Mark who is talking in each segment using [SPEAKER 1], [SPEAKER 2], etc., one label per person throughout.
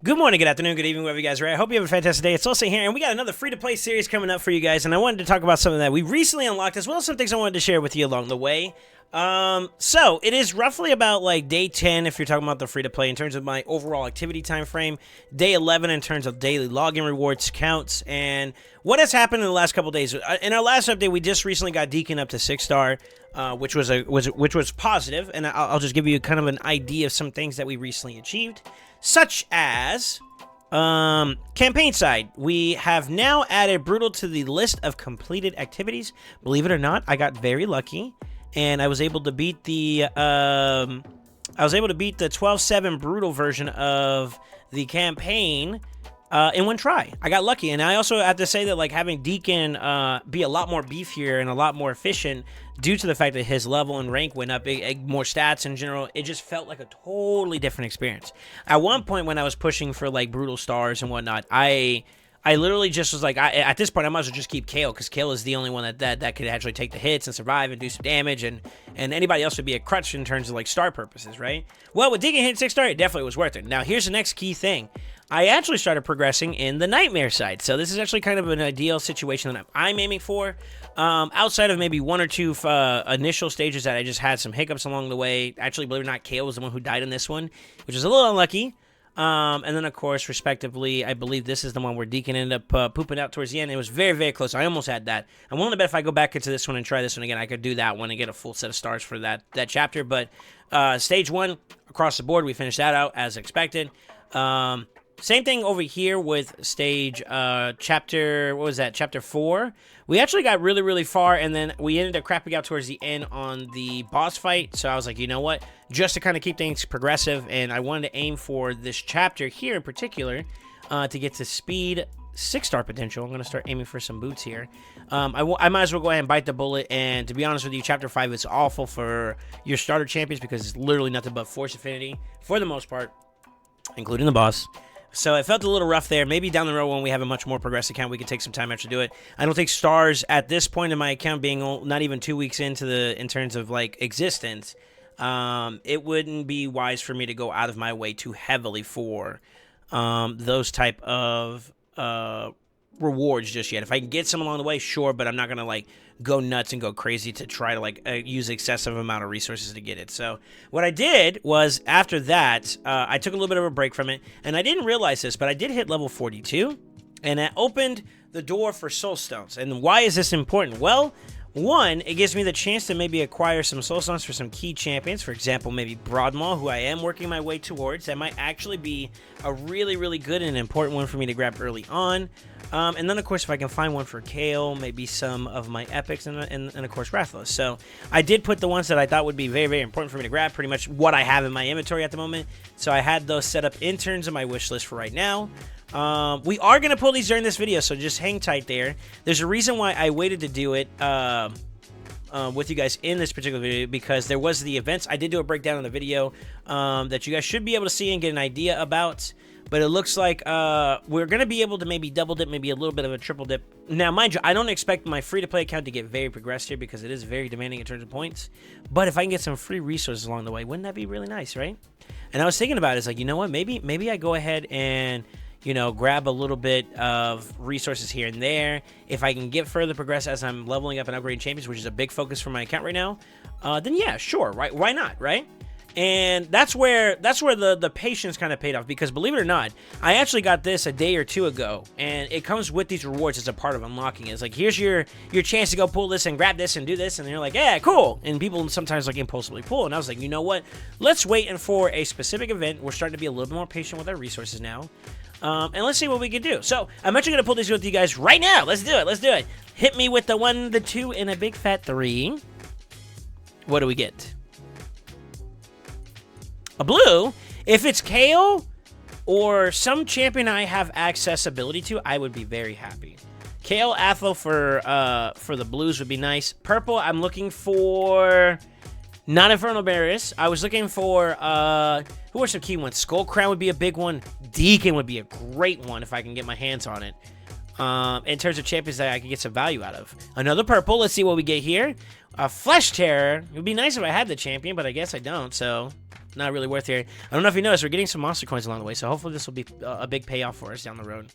[SPEAKER 1] Good morning, good afternoon, good evening, wherever you guys are at. I hope you have a fantastic day. It's SoulSaint here, and we got another free-to-play series coming up for you guys, and I wanted to talk about something that we recently unlocked, as well as some things I wanted to share with you along the way. So, it is roughly about, like, day 10, if you're talking about the free-to-play, in terms of my overall activity time frame. Day 11, in terms of daily login rewards, counts, and what has happened in the last couple days. In our last update, we just recently got Deacon up to 6-star, which was positive, and I'll just give you kind of an idea of some things that we recently achieved. Such as, campaign side, we have now added Brutal to the list of completed activities. Believe it or not, I got very lucky, and I was able to beat the, 12-7 Brutal version of the campaign, in one try. I got lucky, and I also have to say that, like, having Deacon, be a lot more beefier and a lot more efficient due to the fact that his level and rank went up, more stats in general, it just felt like a totally different experience. At one point when I was pushing for, like, Brutal stars and whatnot, I literally just was like, at this point, I might as well just keep Kale, because Kale is the only one that could actually take the hits and survive and do some damage, and anybody else would be a crutch in terms of, like, star purposes, right? Well, with Deacon hitting 6-star, it definitely was worth it. Now, here's the next key thing. I actually started progressing in the Nightmare side, so this is actually kind of an ideal situation that I'm aiming for. Outside of maybe one or two initial stages that I just had some hiccups along the way. Actually, believe it or not, Kale was the one who died in this one, which is a little unlucky. And then, of course, respectively, I believe this is the one where Deacon ended up pooping out towards the end. It was very, very close. I almost had that. I'm willing to bet if I go back into this one and try this one again, I could do that one and get a full set of stars for that chapter. But stage 1, across the board, we finished that out as expected. Same thing over here with stage chapter, what was that, chapter 4. We actually got really, really far, and then we ended up crapping out towards the end on the boss fight. So I was like, you know what, just to kind of keep things progressive, and I wanted to aim for this chapter here in particular to get to speed 6-star potential. I'm going to start aiming for some boots here. I might as well go ahead and bite the bullet, and to be honest with you, chapter 5 is awful for your starter champions because it's literally nothing but force affinity for the most part, including the boss. So it felt a little rough there. Maybe down the road when we have a much more progressive account, we can take some time after to do it. I don't think stars at this point in my account being not even 2 weeks in terms of like existence, it wouldn't be wise for me to go out of my way too heavily for those type of rewards just yet. If I can get some along the way, sure, but I'm not gonna like go nuts and go crazy to try to like use excessive amount of resources to get it. So what I did was after that, I took a little bit of a break from it, and I didn't realize this, but I did hit level 42, and that opened the door for SoulStones. And why is this important? Well, one, it gives me the chance to maybe acquire some SoulStones for some key champions. For example, maybe Broadmaw, who I am working my way towards. That might actually be a really, really good and important one for me to grab early on. And then, of course, if I can find one for Kale, maybe some of my epics, and of course, Rathalos. So I did put the ones that I thought would be very, very important for me to grab, pretty much what I have in my inventory at the moment. So I had those set up in terms of my wish list for right now. We are going to pull these during this video, so just hang tight there. There's a reason why I waited to do it with you guys in this particular video, because there was the events. I did do a breakdown in the video that you guys should be able to see and get an idea about, but it looks like we're going to be able to maybe double dip, maybe a little bit of a triple dip. Now, mind you, I don't expect my free-to-play account to get very progressed here because it is very demanding in terms of points, but if I can get some free resources along the way, wouldn't that be really nice, right? And I was thinking about it, it's like, you know what, maybe I go ahead and, you know, grab a little bit of resources here and there. If I can get further progress as I'm leveling up and upgrading champions, which is a big focus for my account right now, then yeah, sure, right? Why not, right? And that's where the patience kind of paid off, because believe it or not, I actually got this a day or two ago, and it comes with these rewards as a part of unlocking it. It's like, here's your chance to go pull this and grab this and do this, and you're like, yeah, cool. And people sometimes like impulsively pull, and I was like, you know what? Let's wait and for a specific event. We're starting to be a little bit more patient with our resources now. And let's see what we can do. So I'm actually going to pull these with you guys right now. Let's do it. Hit me with the 1, the 2, and a big fat 3. What do we get? A blue. If it's Kale or some champion I have accessibility to, I would be very happy. Kale, Athel for the blues would be nice. Purple, I'm looking for not Infernal Barriers. I was looking for who are some key ones? Skull Crown would be a big one. Deacon would be a great one if I can get my hands on it. In terms of champions that I can get some value out of. Another purple. Let's see what we get here. Flesh Terror. It would be nice if I had the champion, but I guess I don't, so not really worth it. I don't know if you noticed, we're getting some monster coins along the way, so hopefully this will be a big payoff for us down the road.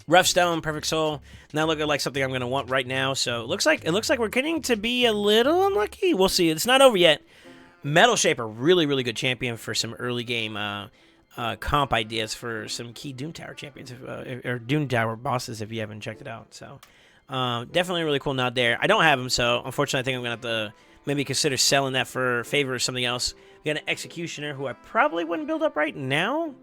[SPEAKER 1] Rough Stone, Perfect Soul, not looking like something I'm going to want right now, so it looks like we're getting to be a little unlucky. We'll see. It's not over yet. Metal Shaper, really, really good champion for some early game comp ideas for some key Doom Tower champions, or Doom Tower bosses if you haven't checked it out. So definitely a really cool nod there. I don't have him, so unfortunately I think I'm going to have to maybe consider selling that for favor of something else. We got an Executioner who I probably wouldn't build up right now.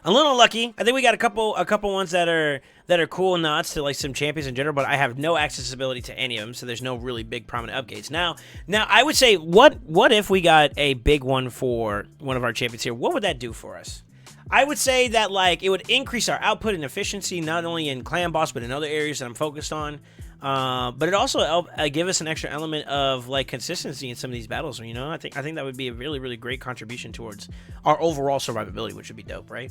[SPEAKER 1] A little lucky. I think we got a couple ones that are cool nods to like some champions in general, but I have no accessibility to any of them, so there's no really big prominent upgrades. Now I would say, what if we got a big one for one of our champions here? What would that do for us? I would say that like it would increase our output and efficiency, not only in clan boss but in other areas that I'm focused on. But it also help give us an extra element of like consistency in some of these battles. You know, I think that would be a really, really great contribution towards our overall survivability, which would be dope, right?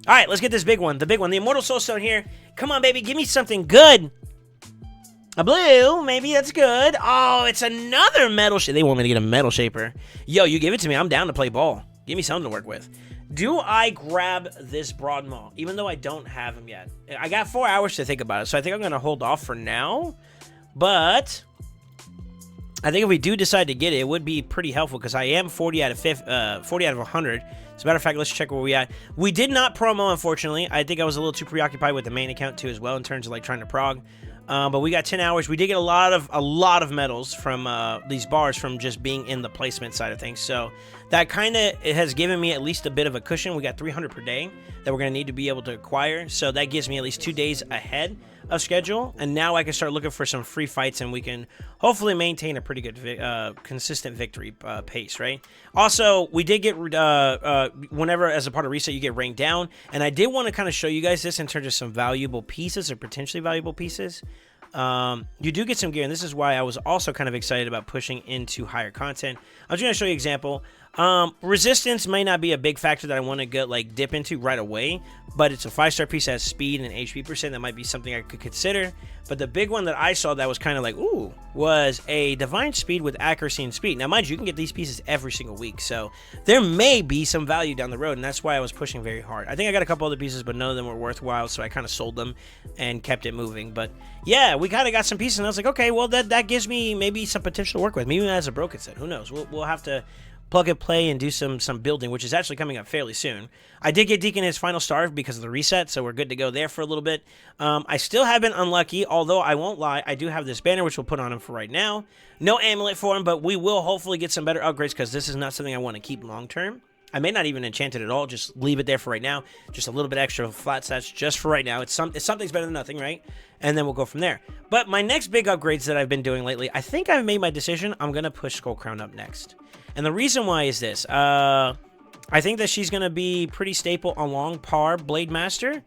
[SPEAKER 1] All right, let's get this big one, the Immortal SoulStone here. Come on, baby, give me something good. A blue, maybe that's good. Oh, it's another metal shaper. They want me to get a metal shaper. Yo, you give it to me. I'm down to play ball. Give me something to work with. Do I grab this Broad Maw, even though I don't have him yet? I got 4 hours to think about it, so I think I'm going to hold off for now. But I think if we do decide to get it, it would be pretty helpful because I am 40 out of 100. As a matter of fact, let's check where we at. We did not promo, unfortunately. I think I was a little too preoccupied with the main account too as well in terms of like trying to prog. But we got 10 hours. We did get a lot of medals from these bars from just being in the placement side of things. So that kind of has given me at least a bit of a cushion. We got 300 per day that we're going to need to be able to acquire. So that gives me at least 2 days ahead of schedule. And now I can start looking for some free fights and we can hopefully maintain a pretty good consistent victory pace, right? Also, we did get whenever as a part of reset you get ranked down. And I did want to kind of show you guys this in terms of some valuable pieces or potentially valuable pieces. You do get some gear, and this is why I was also kind of excited about pushing into higher content. I'm just going to show you an example. Resistance may not be a big factor that I want to get like dip into right away, but it's a 5-star piece that has speed and HP percent. That might be something I could consider. But the big one that I saw that was kind of like, ooh, was a divine speed with accuracy and speed. Now, mind you, you can get these pieces every single week, so there may be some value down the road, and that's why I was pushing very hard. I think I got a couple other pieces, but none of them were worthwhile, so I kind of sold them and kept it moving. But yeah, we kind of got some pieces, and I was like, okay, well, that gives me maybe some potential to work with. Maybe as a broken set, who knows? We'll have to plug and play and do some building, which is actually coming up fairly soon. I did get Deacon his final star because of the reset, so we're good to go there for a little bit. I still have been unlucky, although I won't lie, I do have this banner, which we'll put on him for right now. No amulet for him, but we will hopefully get some better upgrades because this is not something I want to keep long term. I may not even enchant it at all, just leave it there for right now. Just a little bit extra flat stats just for right now. Something's better than nothing, right? And then we'll go from there. But my next big upgrades that I've been doing lately, I think I've made my decision. I'm going to push Skull Crown up next. And the reason why is this. I think that she's going to be pretty staple along par Blade Master.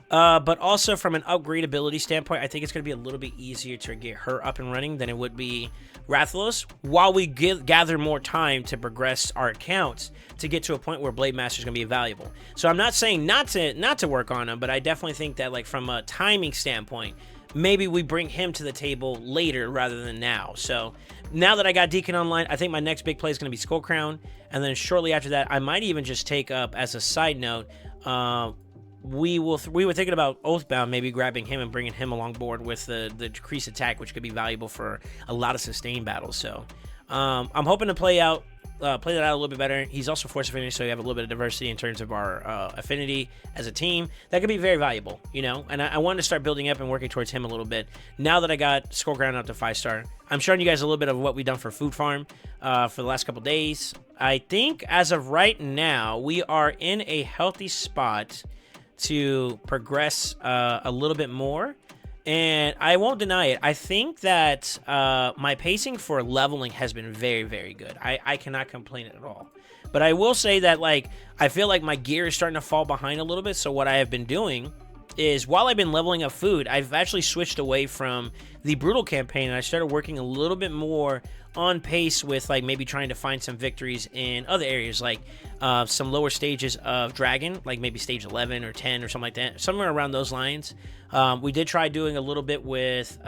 [SPEAKER 1] But also from an upgradability standpoint, I think it's going to be a little bit easier to get her up and running than it would be Rathalos, while we gather more time to progress our accounts to get to a point where Blade Master is going to be valuable. So I'm not saying not to work on him, but I definitely think that like from a timing standpoint, maybe we bring him to the table later rather than now. So now that I got Deacon online, I think my next big play is going to be Skull Crown, and then shortly after that, I might even just take up as a side note. We were thinking about Oathbound, maybe grabbing him and bringing him along board with the decreased attack, which could be valuable for a lot of sustained battles. So I'm hoping to play that out a little bit better. He's also Force Affinity, so we have a little bit of diversity in terms of our affinity as a team. That could be very valuable, you know? And I wanted to start building up and working towards him a little bit. Now that I got Skull Crown up to 5-star, I'm showing you guys a little bit of what we've done for Food Farm for the last couple days. I think as of right now, we are in a healthy spot to progress a little bit more, and I won't deny it. I think that my pacing for leveling has been very, very good. I cannot complain at all. But I will say that like I feel like my gear is starting to fall behind a little bit. So what I have been doing is while I've been leveling up food, I've actually switched away from the brutal campaign and I started working a little bit more on pace with like maybe trying to find some victories in other areas, like some lower stages of Dragon, like maybe stage 11 or 10 or something like that, somewhere around those lines. We did try doing a little bit with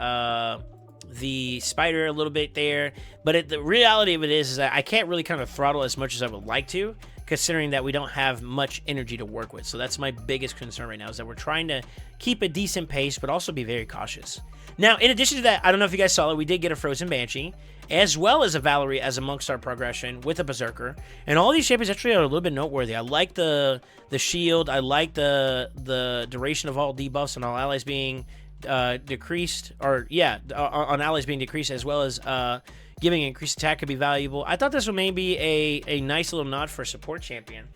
[SPEAKER 1] the spider a little bit there. But the reality of it is that I can't really kind of throttle as much as I would like to, considering that we don't have much energy to work with. So that's my biggest concern right now, is that we're trying to keep a decent pace, but also be very cautious. Now, in addition to that, I don't know if you guys saw it, we did get a Frozen Banshee, as well as a Valerie as amongst our progression with a Berserker. And all these champions actually are a little bit noteworthy. I like the shield. I like the duration of all debuffs and all allies being decreased, or on allies being decreased, as well as giving increased attack could be valuable. I thought this would maybe a nice little nod for a support champion.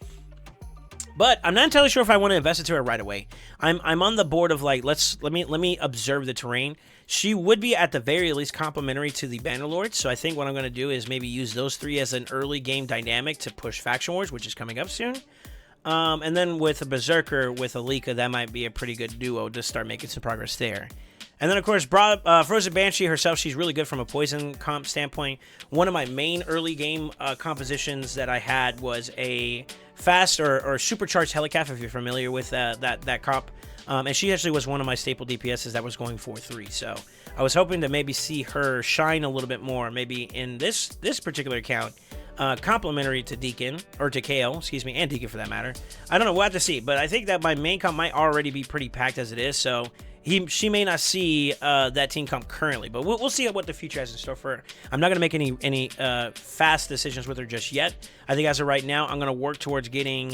[SPEAKER 1] But I'm not entirely sure if I want to invest into her right away. I'm on the board of like, let me observe the terrain. She would be at the very least complementary to the Bannerlord, so I think what I'm going to do is maybe use those three as an early game dynamic to push Faction Wars, which is coming up soon. And then with a Berserker with Alika, that might be a pretty good duo to start making some progress there. And then, of course, Frozen Banshee herself, she's really good from a poison comp standpoint. One of my main early game compositions that I had was a fast or supercharged Helicath, if you're familiar with that comp. And she actually was one of my staple DPSs that was going 4-3. So I was hoping to maybe see her shine a little bit more, maybe in this particular account. Complementary to Deacon, or to KO, excuse me, and Deacon for that matter. I don't know, we'll have to see, but I think that my main comp might already be pretty packed as it is, so she may not see that team comp currently, but we'll see what the future has in store for her. I'm not going to make any fast decisions with her just yet. I think as of right now, I'm going to work towards getting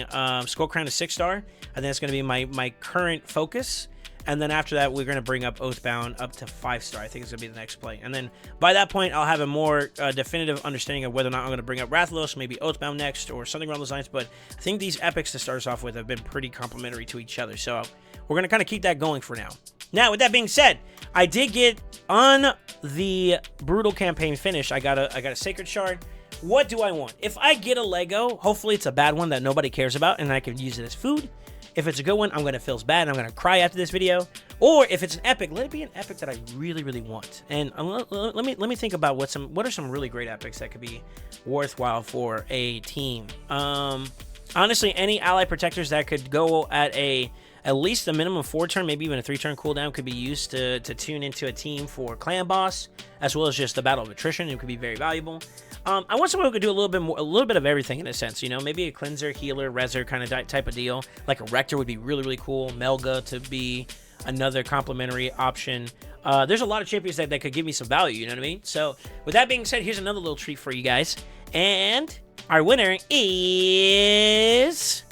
[SPEAKER 1] Skull Crown to 6-star. I think that's going to be my current focus. And then after that, we're going to bring up Oathbound up to 5-star. I think it's going to be the next play. And then by that point, I'll have a more definitive understanding of whether or not I'm going to bring up Rathalos, maybe Oathbound next, or something along those lines. But I think these epics to start us off with have been pretty complementary to each other. So we're going to kind of keep that going for now. Now, with that being said, I did get on the Brutal campaign finish. I got a Sacred Shard. What do I want? If I get a Lego, hopefully it's a bad one that nobody cares about, and I can use it as food. If it's a good one, I'm going to feel bad, and I'm going to cry after this video. Or if it's an epic, let it be an epic that I really, really want. And let me think about what are some really great epics that could be worthwhile for a team. Honestly, any ally protectors that could go at least a minimum 4-turn, maybe even a 3-turn cooldown, could be used to tune into a team for Clan Boss, as well as just the Battle of Attrition. It could be very valuable. I want someone who could do a little bit of everything in a sense, you know, maybe a cleanser, healer, reser kind of type of deal. Like a Rector would be really, really cool. Melga to be another complementary option. There's a lot of champions that could give me some value, you know what I mean? So with that being said, here's another little treat for you guys. And our winner is...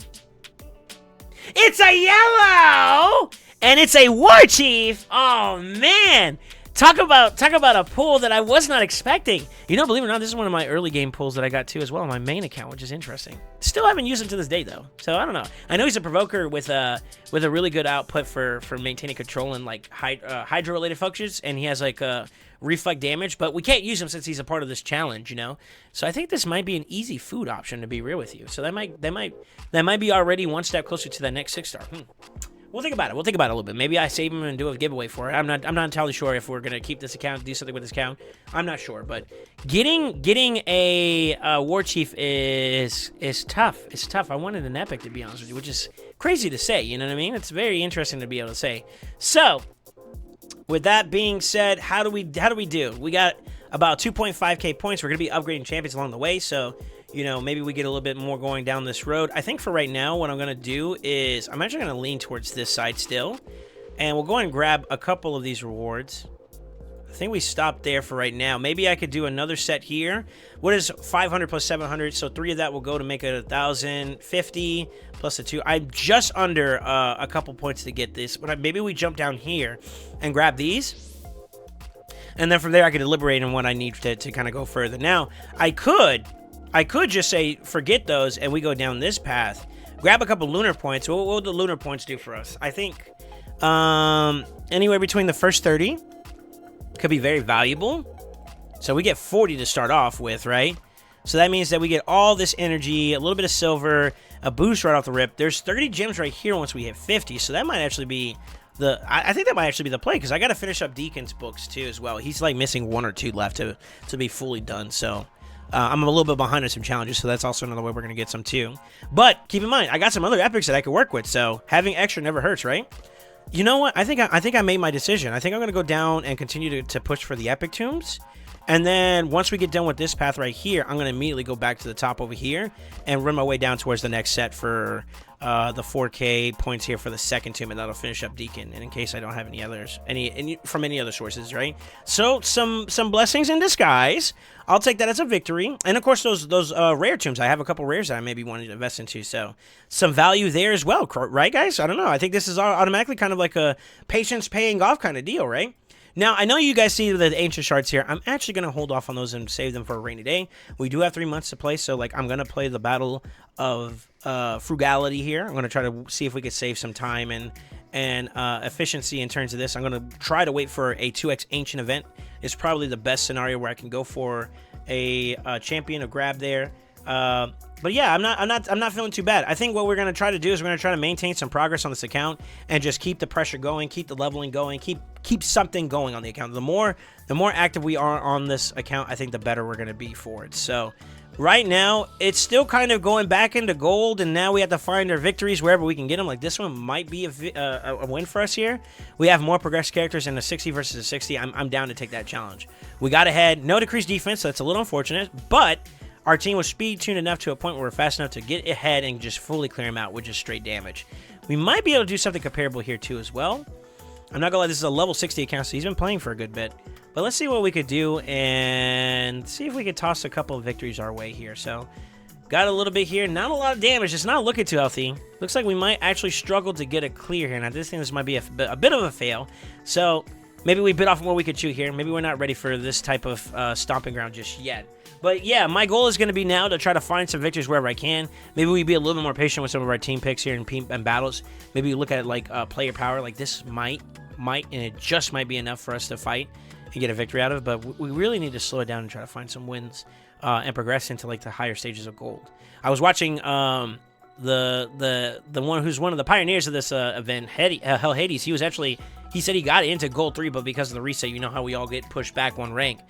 [SPEAKER 1] It's a yellow! And it's a War Chief! Oh, man! Talk about a pull that I was not expecting. You know, believe it or not, this is one of my early game pulls that I got too as well on my main account, which is interesting. Still haven't used him to this day though, so I don't know. I know he's a provoker with a really good output for maintaining control and like Hydra related functions, and he has like reflect damage, but we can't use him since he's a part of this challenge, you know. So I think this might be an easy food option, to be real with you. So that might be already one step closer to that next 6-star. We'll think about it. We'll think about it a little bit. Maybe I save him and do a giveaway for it. I'm not entirely sure if we're gonna keep this account, do something with this account. I'm not sure, but getting a War Chief is tough. It's tough. I wanted an epic, to be honest with you, which is crazy to say. You know what I mean? It's very interesting to be able to say. So, with that being said, how do we do? We got about 2.5k points. We're gonna be upgrading champions along the way, so. You know, maybe we get a little bit more going down this road. I think for right now, what I'm going to do is I'm actually going to lean towards this side still. And we'll go and grab a couple of these rewards. I think we stopped there for right now. Maybe I could do another set here. What is 500 plus 700? So 3 of that will go to make it 1,050 plus a 2. I'm just under a couple points to get this. But maybe we jump down here and grab these. And then from there, I could deliberate on what I need to kind of go further. Now, I could just say, forget those, and we go down this path. Grab a couple lunar points. What will the lunar points do for us? I think anywhere between the first 30 could be very valuable. So we get 40 to start off with, right? So that means that we get all this energy, a little bit of silver, a boost right off the rip. There's 30 gems right here once we hit 50, so that might actually be... I think that might actually be the play, because I got to finish up Deacon's books too as well. He's like missing 1 or 2 left to be fully done, so... I'm a little bit behind on some challenges, so that's also another way we're going to get some too. But keep in mind, I got some other epics that I could work with, so having extra never hurts, right? You know what? I think I made my decision. I think I'm gonna go down and continue to push for the epic tombs. And then once we get done with this path right here, I'm going to immediately go back to the top over here and run my way down towards the next set for the 4K points here for the second tomb, and that'll finish up Deacon. And in case I don't have any others, from any other sources, right? So some blessings in disguise. I'll take that as a victory. And of course, those rare tombs. I have a couple rares that I maybe wanted to invest into, so some value there as well, right, guys? I don't know. I think this is automatically kind of like a patience paying off kind of deal, right? Now, I know you guys see the ancient shards here. I'm actually going to hold off on those and save them for a rainy day. We do have 3 months to play, so like I'm going to play the battle of frugality here. I'm going to try to see if we could save some time and efficiency in terms of this. I'm going to try to wait for a 2x ancient event. It's probably the best scenario where I can go for a champion, a grab there. But yeah, I'm not feeling too bad. I think what we're going to try to do is we're going to try to maintain some progress on this account and just keep the pressure going, keep the leveling going, keep something going on the account. The more active we are on this account, I think the better we're going to be for it. So right now, it's still kind of going back into gold, and now we have to find our victories wherever we can get them. Like this one might be a win for us here. We have more progressed characters in a 60 versus a 60. I'm down to take that challenge. We got ahead, no decreased defense, so that's a little unfortunate, but our team was speed tuned enough to a point where we're fast enough to get ahead and just fully clear him out with just straight damage. We might be able to do something comparable here too as well. I'm not gonna lie, this is a level 60 account, so he's been playing for a good bit. But let's see what we could do and see if we could toss a couple of victories our way here. So, got a little bit here, not a lot of damage. It's not looking too healthy. Looks like we might actually struggle to get a clear here. Now, this might be a bit of a fail. So, maybe we bit off more we could chew here. Maybe we're not ready for this type of stomping ground just yet. But yeah, my goal is going to be now to try to find some victories wherever I can. Maybe we be a little bit more patient with some of our team picks here and battles. Maybe we look at it like player power. Like this might, and it just might be enough for us to fight and get a victory out of it. But we really need to slow it down and try to find some wins and progress into like the higher stages of gold. I was watching the one who's one of the pioneers of this event, Hell Hades. He said he got into gold 3, but because of the reset, you know how we all get pushed back one rank.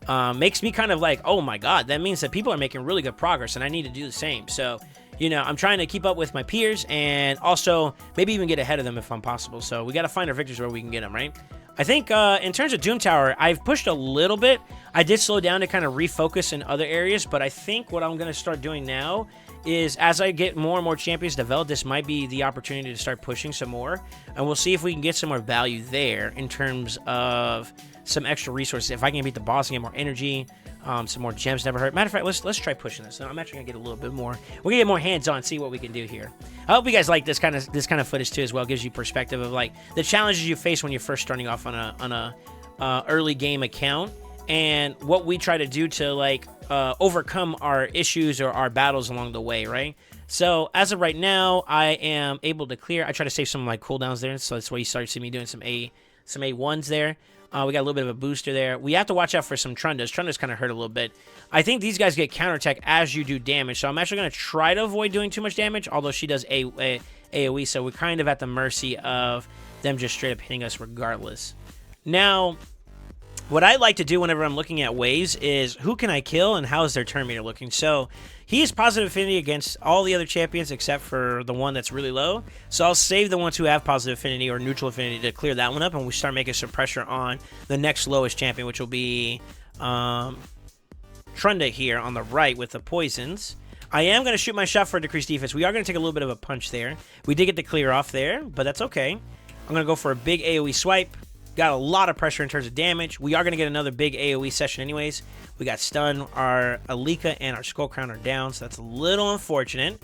[SPEAKER 1] Makes me kind of like, oh my god, that means that people are making really good progress, and I need to do the same. So, you know, I'm trying to keep up with my peers and also maybe even get ahead of them if I'm possible. So we got to find our victories where we can get them, right? I think in terms of Doom Tower, I've pushed a little bit. I did slow down to kind of refocus in other areas, but I think what I'm going to start doing now is as I get more and more champions developed, this might be the opportunity to start pushing some more, and we'll see if we can get some more value there in terms of some extra resources. If I can beat the boss and get more energy, some more gems never hurt. Matter of fact, let's try pushing this. I'm actually gonna get a little bit more. We're gonna get more hands-on, see what we can do here. I hope you guys like this kind of footage too as well. It gives you perspective of like the challenges you face when you're first starting off on a early game account, and what we try to do to like overcome our issues or our battles along the way, right? So as of right now, I am able to clear. I try to save some like cooldowns there, so that's why you start seeing me doing some A1s there. We got a little bit of a booster there. We have to watch out for some Trundas. Trundas kind of hurt a little bit. I think these guys get counterattack as you do damage, so I'm actually going to try to avoid doing too much damage, although she does AoE, so we're kind of at the mercy of them just straight up hitting us regardless. Now, what I like to do whenever I'm looking at waves is who can I kill and how is their turn meter looking. So he has positive affinity against all the other champions except for the one that's really low. So I'll save the ones who have positive affinity or neutral affinity to clear that one up, and we start making some pressure on the next lowest champion, which will be Trunda here on the right with the poisons. I am going to shoot my shot for a decreased defense. We are going to take a little bit of a punch there. We did get the clear off there, but that's okay. I'm going to go for a big AoE swipe. Got a lot of pressure in terms of damage. We are going to get another big AoE session anyways. We got stun. Our Alika and our Skull Crown are down, so that's a little unfortunate.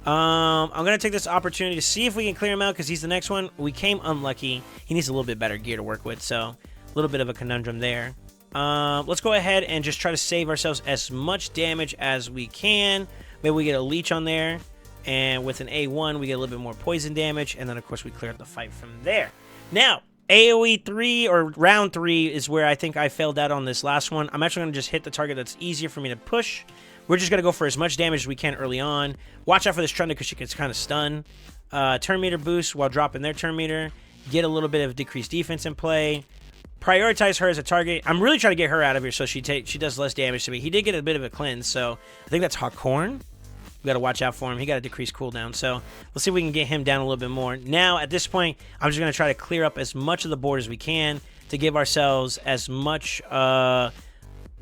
[SPEAKER 1] I'm going to take this opportunity to see if we can clear him out because he's the next one. We came unlucky. He needs a little bit better gear to work with, so a little bit of a conundrum there. Let's go ahead and just try to save ourselves as much damage as we can. Maybe we get a leech on there, and with an A1, we get a little bit more poison damage, and then, of course, we clear up the fight from there. Now, AoE 3 or round 3 is where I think I failed out on this last one. I'm actually going to just hit the target that's easier for me to push. We're just going to go for as much damage as we can early on. Watch out for this Trunda because she gets kind of stun. Turn meter boost while dropping their turn meter. Get a little bit of decreased defense in play. Prioritize her as a target. I'm really trying to get her out of here so she does less damage to me. He did get a bit of a cleanse, so I think that's Hawkhorn. We got to watch out for him. He got a decreased cooldown. So let's see if we can get him down a little bit more. Now, at this point, I'm just going to try to clear up as much of the board as we can to give ourselves as much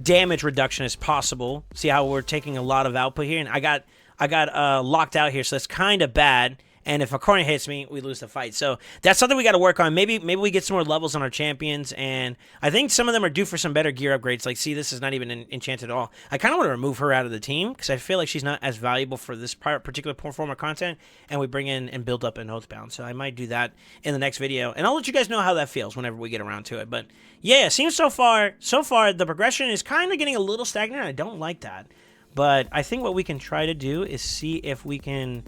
[SPEAKER 1] damage reduction as possible. See how we're taking a lot of output here? And I got locked out here, so that's kind of bad. And if a corner hits me, we lose the fight. So that's something we got to work on. Maybe we get some more levels on our champions. And I think some of them are due for some better gear upgrades. Like, see, this is not even enchanted at all. I kind of want to remove her out of the team because I feel like she's not as valuable for this particular form of content. And we bring in and build up an Oathbound. So I might do that in the next video. And I'll let you guys know how that feels whenever we get around to it. But yeah, it seems so far the progression is kind of getting a little stagnant. I don't like that. But I think what we can try to do is see if we can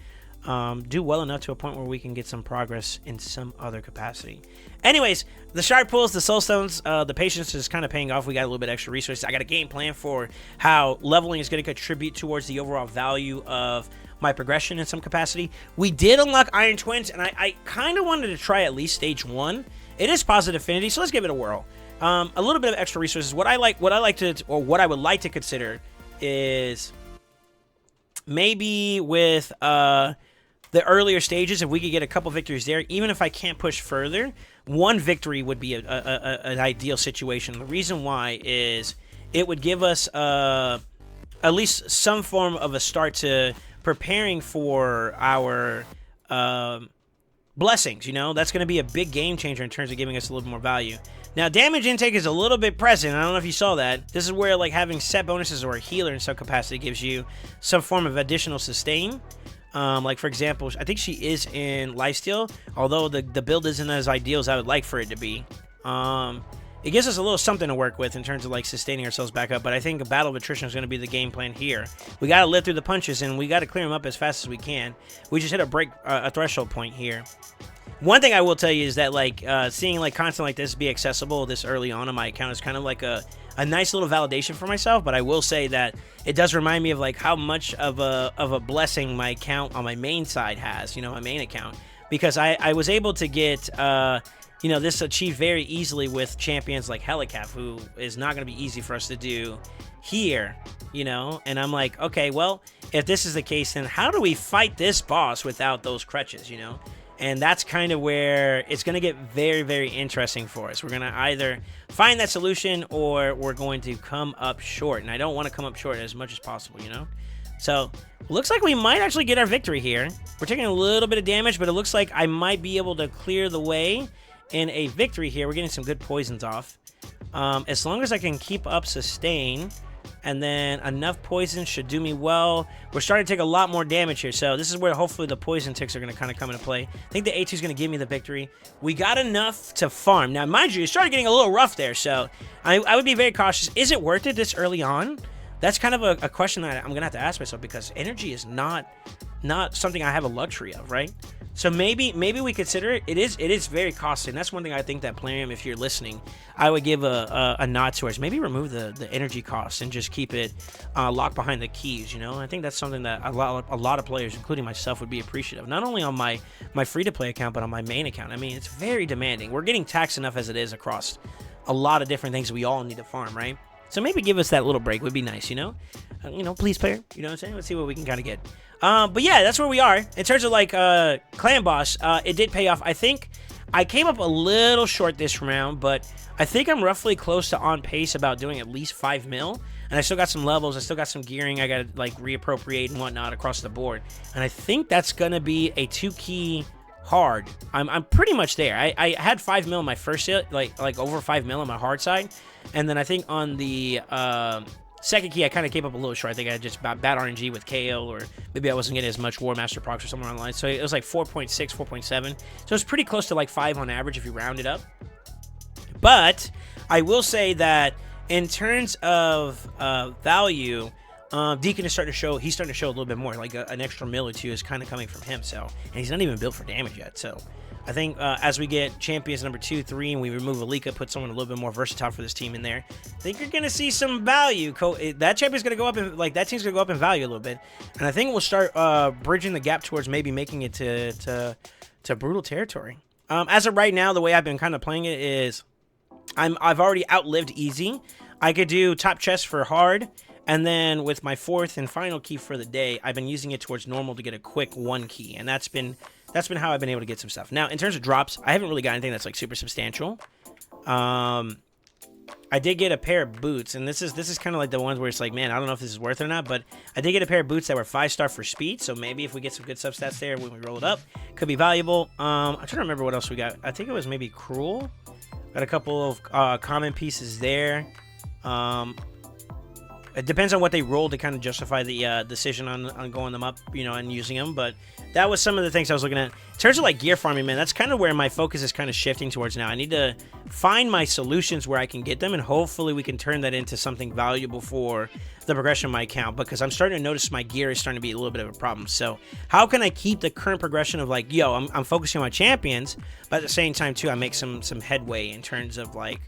[SPEAKER 1] do well enough to a point where we can get some progress in some other capacity. Anyways, the Shard Pools, the Soulstones, the patience is kind of paying off. We got a little bit extra resources. I got a game plan for how leveling is going to contribute towards the overall value of my progression in some capacity. We did unlock Iron Twins, and I kind of wanted to try at least stage 1. It is positive affinity, so let's give it a whirl. A little bit of extra resources. What I would like to consider is maybe with the earlier stages, if we could get a couple victories there, even if I can't push further, one victory would be an ideal situation. The reason why is it would give us at least some form of a start to preparing for our blessings, you know? That's going to be a big game changer in terms of giving us a little more value. Now, damage intake is a little bit present. I don't know if you saw that. This is where, like, having set bonuses or a healer in some capacity gives you some form of additional sustain. Like, for example, I think she is in lifesteal, although the build isn't as ideal as I would like for it to be. It gives us a little something to work with in terms of, like, sustaining ourselves back up, but I think a battle of attrition is going to be the game plan here. We got to live through the punches, and we got to clear them up as fast as we can. We just hit a threshold point here. One thing I will tell you is that, like, seeing, like, content like this be accessible this early on my account is kind of like a nice little validation for myself, but I will say that it does remind me of, like, how much of a blessing my account on my main side has, you know, my main account, because I was able to get, you know, this achieved very easily with champions like Helicaf, who is not going to be easy for us to do here, you know, and I'm like, okay, well, if this is the case, then how do we fight this boss without those crutches, you know? And that's kind of where it's going to get very, very interesting for us. We're going to either find that solution or we're going to come up short. And I don't want to come up short as much as possible, you know? So, looks like we might actually get our victory here. We're taking a little bit of damage, but it looks like I might be able to clear the way in a victory here. We're getting some good poisons off. As long as I can keep up sustain, and then enough poison should do me well. We're starting to take a lot more damage here, so this is where hopefully the poison ticks are going to kind of come into play. I think the A2 is going to give me the victory. We got enough to farm. Now, mind you, it started getting a little rough there, so I would be very cautious. Is it worth it this early on? That's kind of a question that I'm going to have to ask myself, because energy is not something I have a luxury of, right? So maybe we consider it. It is very costly, and that's one thing I think that Plarium, if you're listening, I would give a nod towards. Maybe remove the energy costs and just keep it locked behind the keys, you know? I think that's something that a lot of players, including myself, would be appreciative. Not only on my free-to-play account, but on my main account. I mean, it's very demanding. We're getting taxed enough as it is across a lot of different things we all need to farm, right? So maybe give us that little break would be nice, you know? Please, player. You know what I'm saying? Let's see what we can kind of get. But yeah, that's where we are. In terms of, like, Clan Boss, it did pay off. I think I came up a little short this round, but I think I'm roughly close to on pace about doing at least 5 mil. And I still got some levels. I still got some gearing I got to, like, reappropriate and whatnot across the board. And I think that's going to be a 2-key hard. I'm pretty much there. I had 5 mil in my first hit, like over 5 mil on my hard side. And then I think on the second key, I kind of came up a little short. I think I just bad RNG with KO, or maybe I wasn't getting as much War Master procs or somewhere online. So it was like 4.6, 4.7. So it's pretty close to like 5 on average if you round it up. But I will say that in terms of value, Deacon is starting to show. He's starting to show a little bit more. Like an extra mil or two is kind of coming from him. So, and he's not even built for damage yet. So, I think as we get champions number 2, 3, and we remove Alika, put someone a little bit more versatile for this team in there, I think you're gonna see some value. That champion's gonna go up, in, like that team's gonna go up in value a little bit, and I think we'll start bridging the gap towards maybe making it to brutal territory. As of right now, the way I've been kind of playing it is, I've already outlived easy. I could do top chest for hard. And then with my fourth and final key for the day, I've been using it towards normal to get a quick 1 key, and that's been how I've been able to get some stuff. Now, in terms of drops, I haven't really got anything that's like super substantial. I did get a pair of boots, and this is kind of like the ones where it's like, man, I don't know if this is worth it or not, but I did get a pair of boots that were 5-star for speed, so maybe if we get some good substats there when we roll it up, could be valuable. I'm trying to remember what else we got. I think it was maybe Cruel. Got a couple of common pieces there. It depends on what they roll to kind of justify the decision on going them up, you know, and using them. But that was some of the things I was looking at. In terms of like gear farming, man, that's kind of where my focus is kind of shifting towards now. I need to find my solutions where I can get them, and hopefully we can turn that into something valuable for the progression of my account, because I'm starting to notice my gear is starting to be a little bit of a problem. So how can I keep the current progression of like, yo, I'm focusing on my champions, but at the same time too, I make some headway in terms of like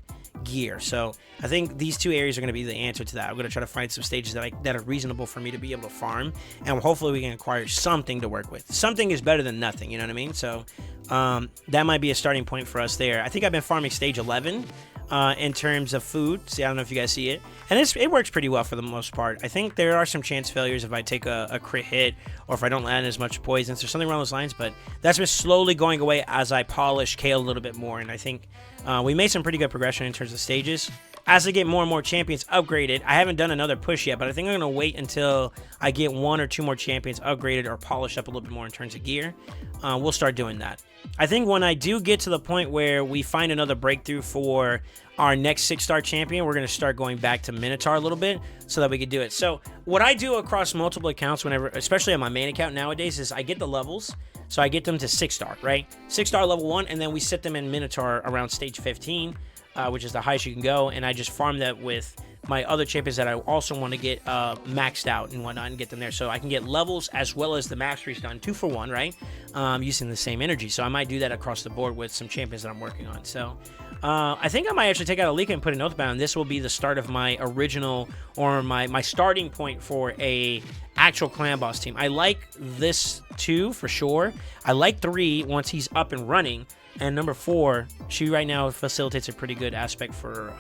[SPEAKER 1] gear. So I think these two areas are going to be the answer to that. I'm going to try to find some stages that are reasonable for me to be able to farm, and hopefully we can acquire something to work with. Something is better than nothing, you know what I mean? So that might be a starting point for us there. I think I've been farming stage 11 in terms of food. See, I don't know if you guys see it, and it works pretty well for the most part. I think there are some chance failures if I take a crit hit, or if I don't land as much poisons or something along those lines, but that's been slowly going away as I polish Kale a little bit more, and I think we made some pretty good progression in terms of stages. As I get more and more champions upgraded, I haven't done another push yet, but I think I'm going to wait until I get 1 or 2 more champions upgraded or polished up a little bit more in terms of gear. We'll start doing that. I think when I do get to the point where we find another breakthrough for our next 6-star champion, we're going to start going back to Minotaur a little bit so that we can do it. So what I do across multiple accounts, whenever, especially on my main account nowadays, is I get the levels. So I get them to 6-star, right? 6-star level 1, and then we set them in Minotaur around stage 15, which is the highest you can go, and I just farm that with my other champions that I also want to get maxed out and whatnot, and get them there. So I can get levels as well as the masteries done 2 for 1, right? Using the same energy. So I might do that across the board with some champions that I'm working on. So I think I might actually take out Alika and put an Oathbound. This will be the start of my original, or my starting point for a actual clan boss team. I like this 2 for sure. I like 3 once he's up and running. And number 4, she right now facilitates a pretty good aspect for,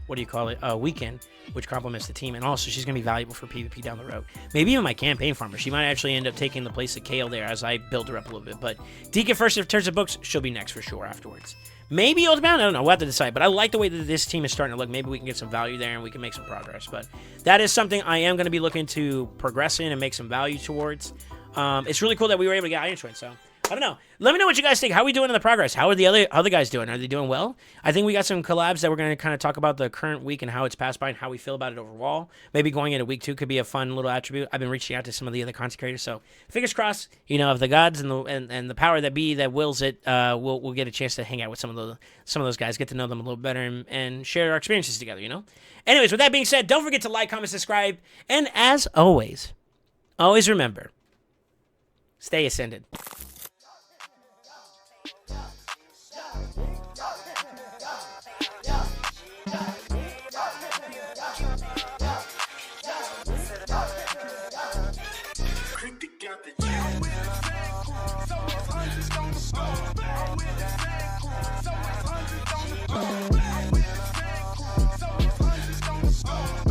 [SPEAKER 1] what do you call it, weekend, which complements the team. And also, she's going to be valuable for PvP down the road. Maybe even my campaign farmer. She might actually end up taking the place of Kale there as I build her up a little bit. But Deacon first in terms of books, she'll be next for sure afterwards. Maybe Oathbound, I don't know, we'll have to decide. But I like the way that this team is starting to look. Maybe we can get some value there and we can make some progress. But that is something I am going to be looking to progress in and make some value towards. It's really cool that we were able to get Iron Twin, so I don't know. Let me know what you guys think. How are we doing in the progress? How are the other guys doing? Are they doing well? I think we got some collabs that we're going to kind of talk about the current week and how it's passed by and how we feel about it overall. Maybe going into week 2 could be a fun little attribute. I've been reaching out to some of the other content creators, so fingers crossed. You know, if the gods and the power that be that wills it, we'll get a chance to hang out with some of those guys, get to know them a little better, and share our experiences together. You know. Anyways, with that being said, don't forget to like, comment, subscribe, and as always, always remember, stay ascended.